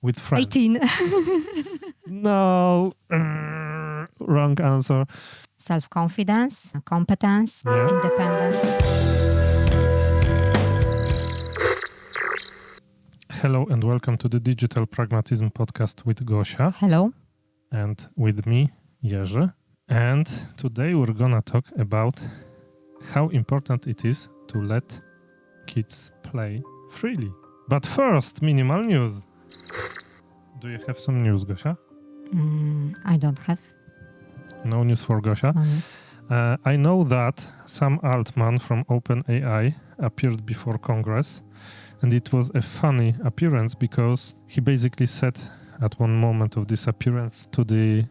with friends. 18. No, wrong answer. Self-confidence, competence, Yeah. independence. Hello and welcome to the Digital Pragmatism podcast with Gosia Hello. and with me, Jerzy. And today we're gonna talk about how important it is to let kids play freely. But first, minimal news. Do you have some news, Gosia? I don't have No news for Gosia. news. I know that Sam Altman from OpenAI appeared before Congress, and it was a funny appearance because he basically said at one moment of this appearance to the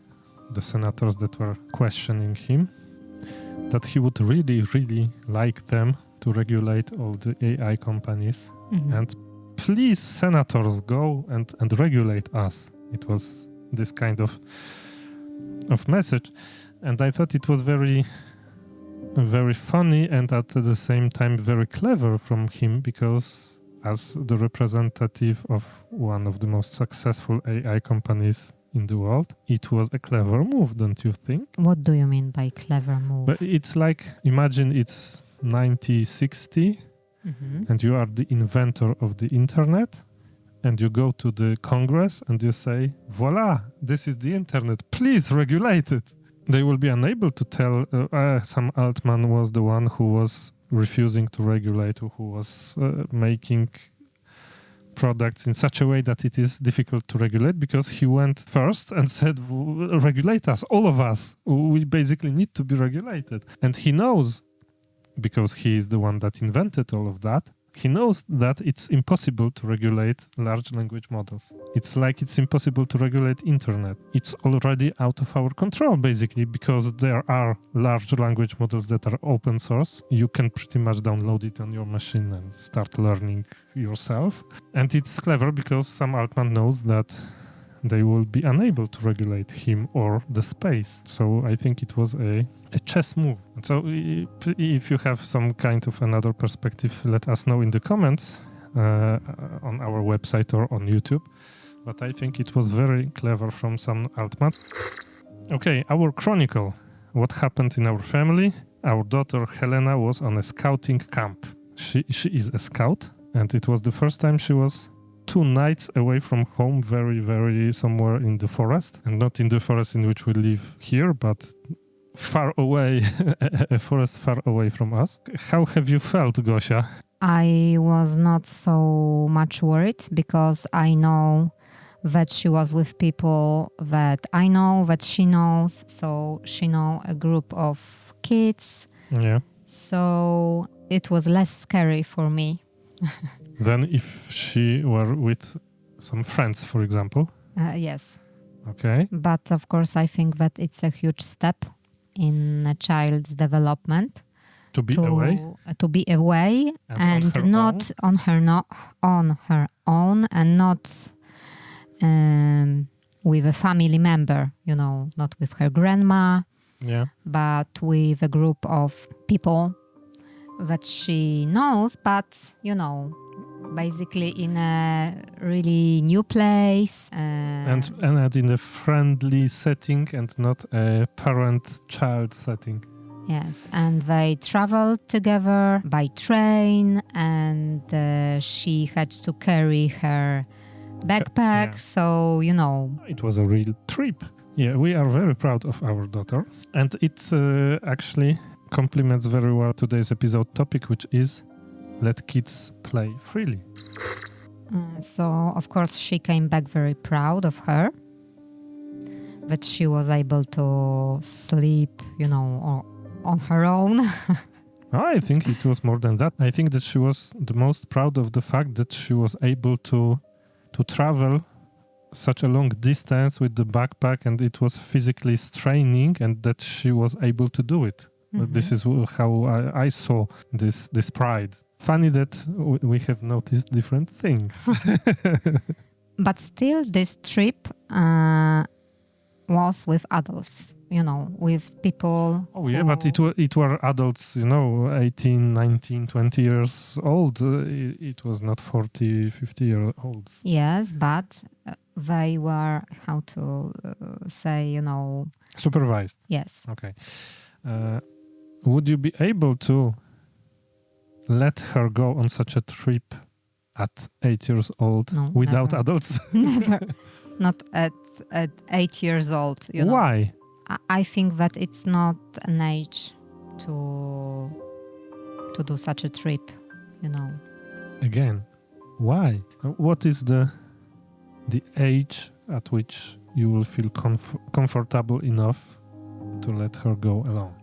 senators that were questioning him that he would really like them to regulate all the AI companies. And please, senators, go and regulate us. It was this kind of message. And I thought it was very funny and at the same time very clever from him, because as the representative of one of the most successful AI companies in the world, it was a clever move, don't you think? What do you mean by clever move? But it's like, imagine it's 1960 and you are the inventor of the internet and you go to the Congress and you say, voila, this is the internet, please regulate it. They will be unable to tell Sam Altman was the one who was refusing to regulate, who was making products in such a way that it is difficult to regulate, because he went first and said, regulate us, all of us. We basically need to be regulated. And he knows, because he is the one that invented all of that, he knows that it's impossible to regulate large language models. It's like it's impossible to regulate internet. It's already out of our control, basically, because there are large language models that are open source. You can pretty much download it on your machine and start learning yourself. And it's clever because Sam Altman knows that they will be unable to regulate him or the space. So I think it was a chess move. So if you have some kind of another perspective, let us know in the comments on our website or on YouTube. But I think it was very clever from Sam Altman. Okay, our chronicle. What happened in our family? Our daughter Helena was on a scouting camp. She is a scout, and it was the first time she was 2 nights away from home, very somewhere in the forest, and not in the forest in which we live here, but far away, a forest far away from us. How have you felt, Gosia? I was not so much worried because I know that she was with people that I know, that she knows. So she know a group of kids. Yeah. So it was less scary for me. Than if she were with some friends, for example. Yes. Okay. But of course, I think that it's a huge step in a child's development. To be away. To be away and not on her own and not with a family member, not with her grandma, but with a group of people that she knows, but, basically in a really new place. And in a friendly setting and not a parent-child setting. Yes, and they traveled together by train, and she had to carry her backpack, so, It was a real trip. Yeah, we are very proud of our daughter. And it actually complements very well today's episode topic, which is let kids play freely. So, of course, she came back very proud of her, that she was able to sleep, on her own. I think it was more than that. I think that she was the most proud of the fact that she was able to travel such a long distance with the backpack, and it was physically straining, and that she was able to do it. This is how I saw this pride. Funny that we have noticed different things. But still, this trip was with adults, with people. Oh, yeah, but it were adults, 18, 19, 20 years old. It was not 40, 50-year-olds. Yes, but they were, how to say, Supervised. Yes. Okay. Would you be able to let her go on such a trip at 8 years old without never. Adults? Never. Not at 8 years old. Why? I think that it's not an age to do such a trip, Again, why? What is the age at which you will feel comfortable enough to let her go alone?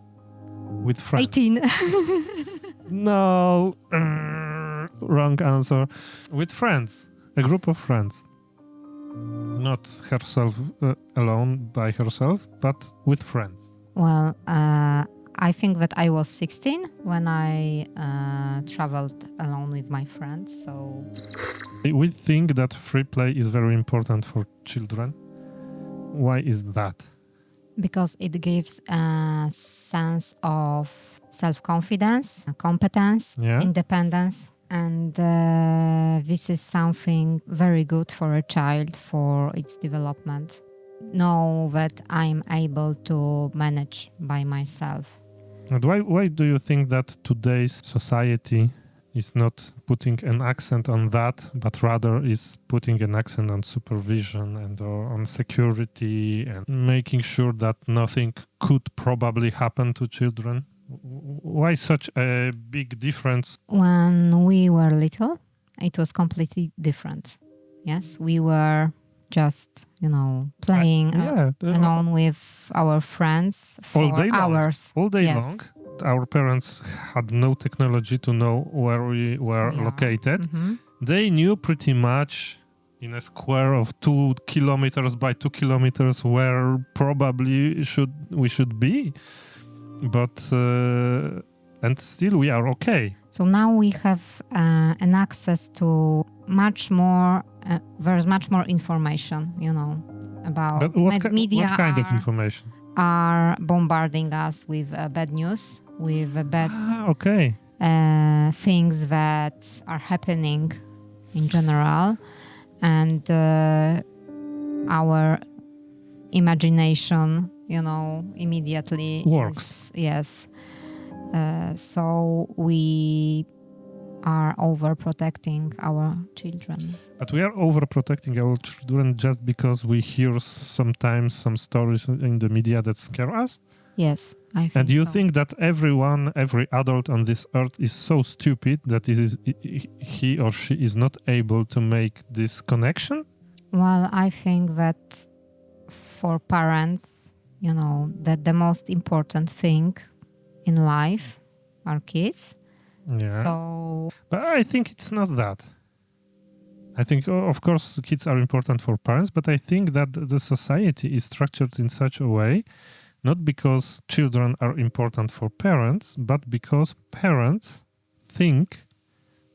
With friends? 18. No, wrong answer. With friends, a group of friends. Not herself alone by herself, but with friends. Well, I think that I was 16 when I traveled alone with my friends. So we think that free play is very important for children. Why is that? Because it gives a sense of self-confidence, competence, independence. And this is something very good for a child, for its development. Know that I'm able to manage by myself. And why do you think that today's society is not putting an accent on that, but rather is putting an accent on supervision and on security and making sure that nothing could probably happen to children? Why such a big difference? When we were little, it was completely different. Yes, we were just, playing alone with our friends for hours. All day long. Our parents had no technology to know where we were located. Mm-hmm. They knew pretty much in a square of 2 kilometers by 2 kilometers where probably we should be. But and still we are okay. So now we have an access to much more. There's much more information, about media. What kind of information? Are bombarding us with bad news, with bad things that are happening in general, and our imagination, immediately works. Yes. So we are overprotecting our children. But we are overprotecting our children just because we hear sometimes some stories in the media that scare us? Yes, I think. And you think that every adult on this earth is so stupid that he or she is not able to make this connection? Well, I think that for parents, that the most important thing in life are kids. Yeah. So, but I think it's not that. I think, of course, kids are important for parents, but I think that the society is structured in such a way, not because children are important for parents, but because parents think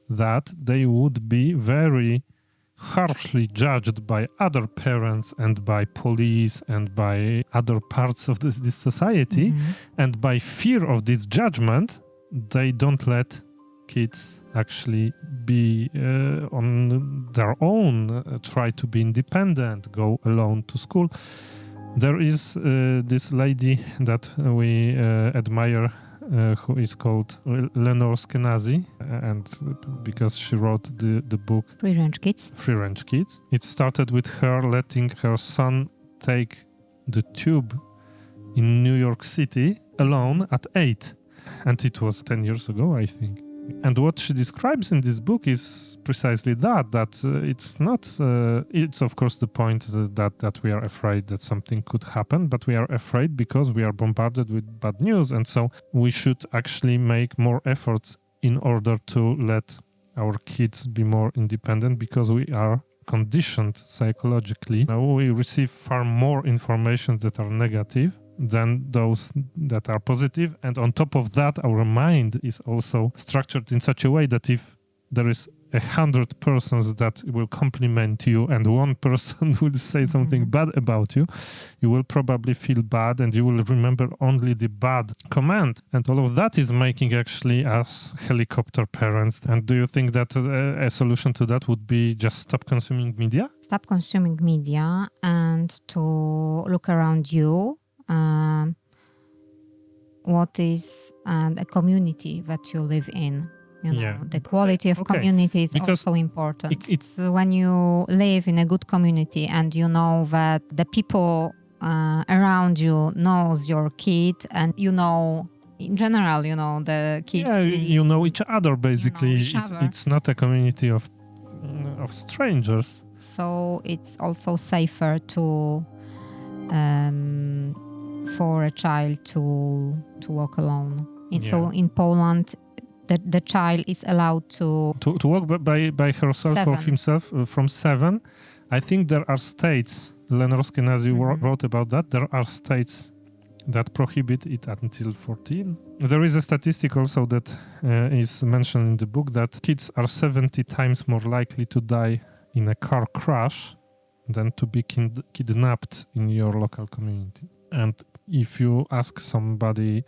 that they would be very harshly judged by other parents and by police and by other parts of this society. Mm-hmm. And by fear of this judgment, they don't let kids actually be on their own, try to be independent, go alone to school. There is this lady that we admire who is called Lenore Skenazy, and because she wrote the book Free Range Kids. Free Range Kids. It started with her letting her son take the tube in New York City alone at 8. And it was 10 years ago, I think. And what she describes in this book is precisely that it's not, it's of course the point that we are afraid that something could happen, but we are afraid because we are bombarded with bad news. And so we should actually make more efforts in order to let our kids be more independent, because we are conditioned psychologically. Now we receive far more information that are negative than those that are positive, and on top of that our mind is also structured in such a way that if there is 100 persons that will compliment you and one person will say something bad about you, you will probably feel bad and you will remember only the bad comment. And all of that is making actually us helicopter parents. And do you think that a solution to that would be just stop consuming media? Stop consuming media and to look around you. What is a community that you live in? You know, the quality of community is also important. It's when you live in a good community and you know that the people around you knows your kid and you know, in general, you know, the kids. Yeah, you know each other, basically. You know each other. It's not a community of strangers. So it's also safer to for a child to walk alone. So in Poland, the child is allowed to walk by herself or himself from 7. I think there are states, Len Roskenazi wrote about that, there are states that prohibit it until 14. There is a statistic also that is mentioned in the book that kids are 70 times more likely to die in a car crash than to be kidnapped in your local community. And if you ask somebody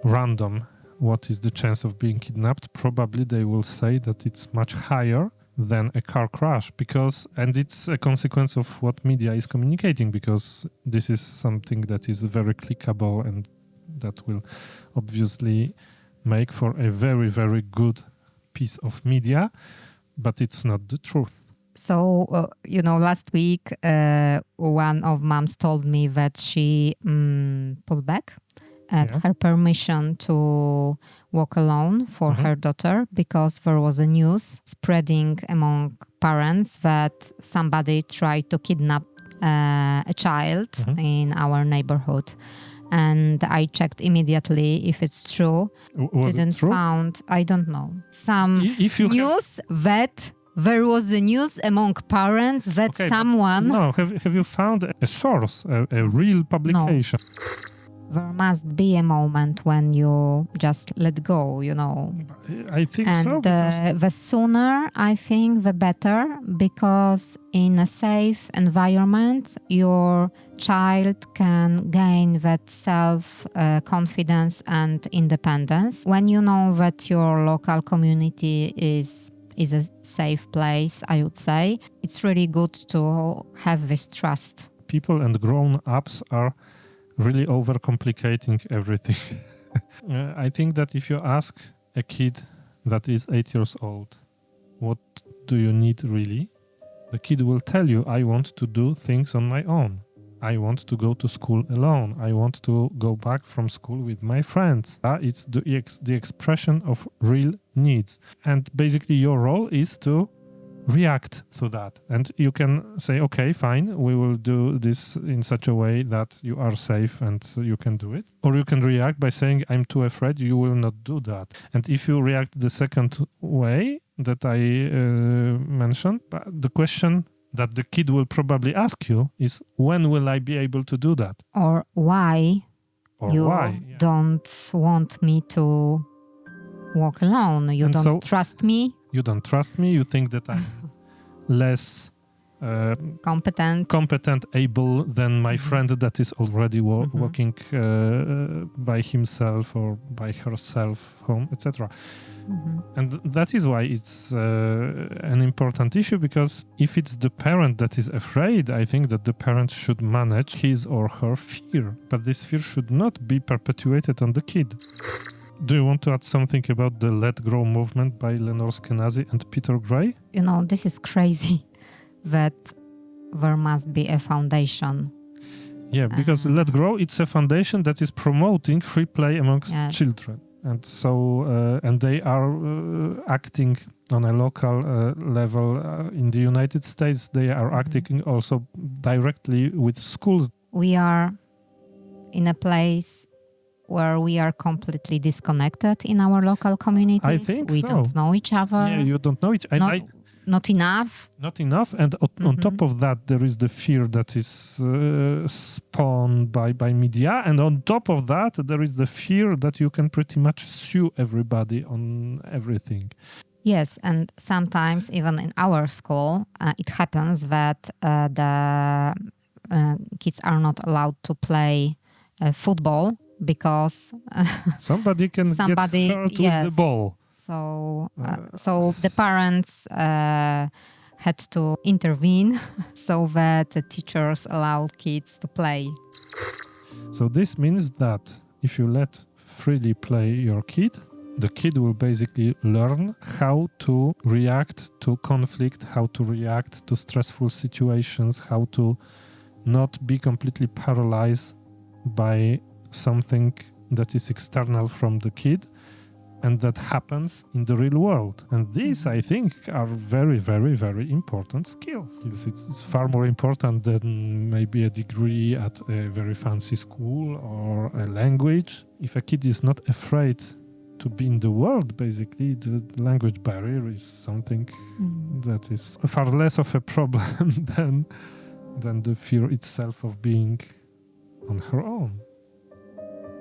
random what is the chance of being kidnapped, probably they will say that it's much higher than a car crash, and it's a consequence of what media is communicating, because this is something that is very clickable and that will obviously make for a very, very good piece of media, but it's not the truth. So, last week, one of moms told me that she pulled back her permission to walk alone for her daughter, because there was a news spreading among parents that somebody tried to kidnap a child in our neighborhood. And I checked immediately if it's true. Didn't found, I don't know, some news that there was a news among parents that someone... No, have you found a source, a real publication? No. There must be a moment when you just let go, I think so. And the sooner, I think, the better, because in a safe environment, your child can gain that self-confidence and independence. When you know that your local community is a safe place, I would say, it's really good to have this trust. People and grown-ups are really overcomplicating everything. I think that if you ask a kid that is 8 years old, what do you need really? The kid will tell you, I want to do things on my own. I want to go to school alone. I want to go back from school with my friends. It's the expression of real needs. And basically your role is to react to that. And you can say, okay, fine, we will do this in such a way that you are safe and you can do it. Or you can react by saying, I'm too afraid, you will not do that. And if you react the second way that I mentioned, the question that the kid will probably ask you is, when will I be able to do that? Or why don't want me to walk alone? You don't trust me? You don't trust me? You think that I'm less competent, able than my friend that is already walking by himself or by herself home, etc. And that is why it's an important issue, because if it's the parent that is afraid, I think that the parent should manage his or her fear, but this fear should not be perpetuated on the kid. Do you want to add something about the Let Grow movement by Len Roskenazi and Peter Gray? This is crazy that there must be a foundation. Yeah, because Let Grow, it's a foundation that is promoting free play amongst children. And so, and they are acting on a local level. In the United States, they are acting also directly with schools. We are in a place where we are completely disconnected in our local communities. I think we don't know each other. Yeah, you don't know each other. Not enough. Not enough. And on top of that, there is the fear that is spawned by media. And on top of that, there is the fear that you can pretty much sue everybody on everything. Yes, and sometimes even in our school, it happens that the kids are not allowed to play football because somebody can get hurt with the ball. So the parents had to intervene so that the teachers allowed kids to play. So this means that if you let freely play your kid, the kid will basically learn how to react to conflict, how to react to stressful situations, how to not be completely paralyzed by something that is external from the kid and that happens in the real world. And these, I think, are very, very, very important skills. It's far more important than maybe a degree at a very fancy school or a language. If a kid is not afraid to be in the world, basically, the language barrier is something that is far less of a problem than the fear itself of being on her own.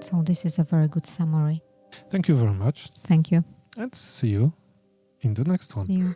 So this is a very good summary. Thank you very much. Thank you. And see you in the next one. See you.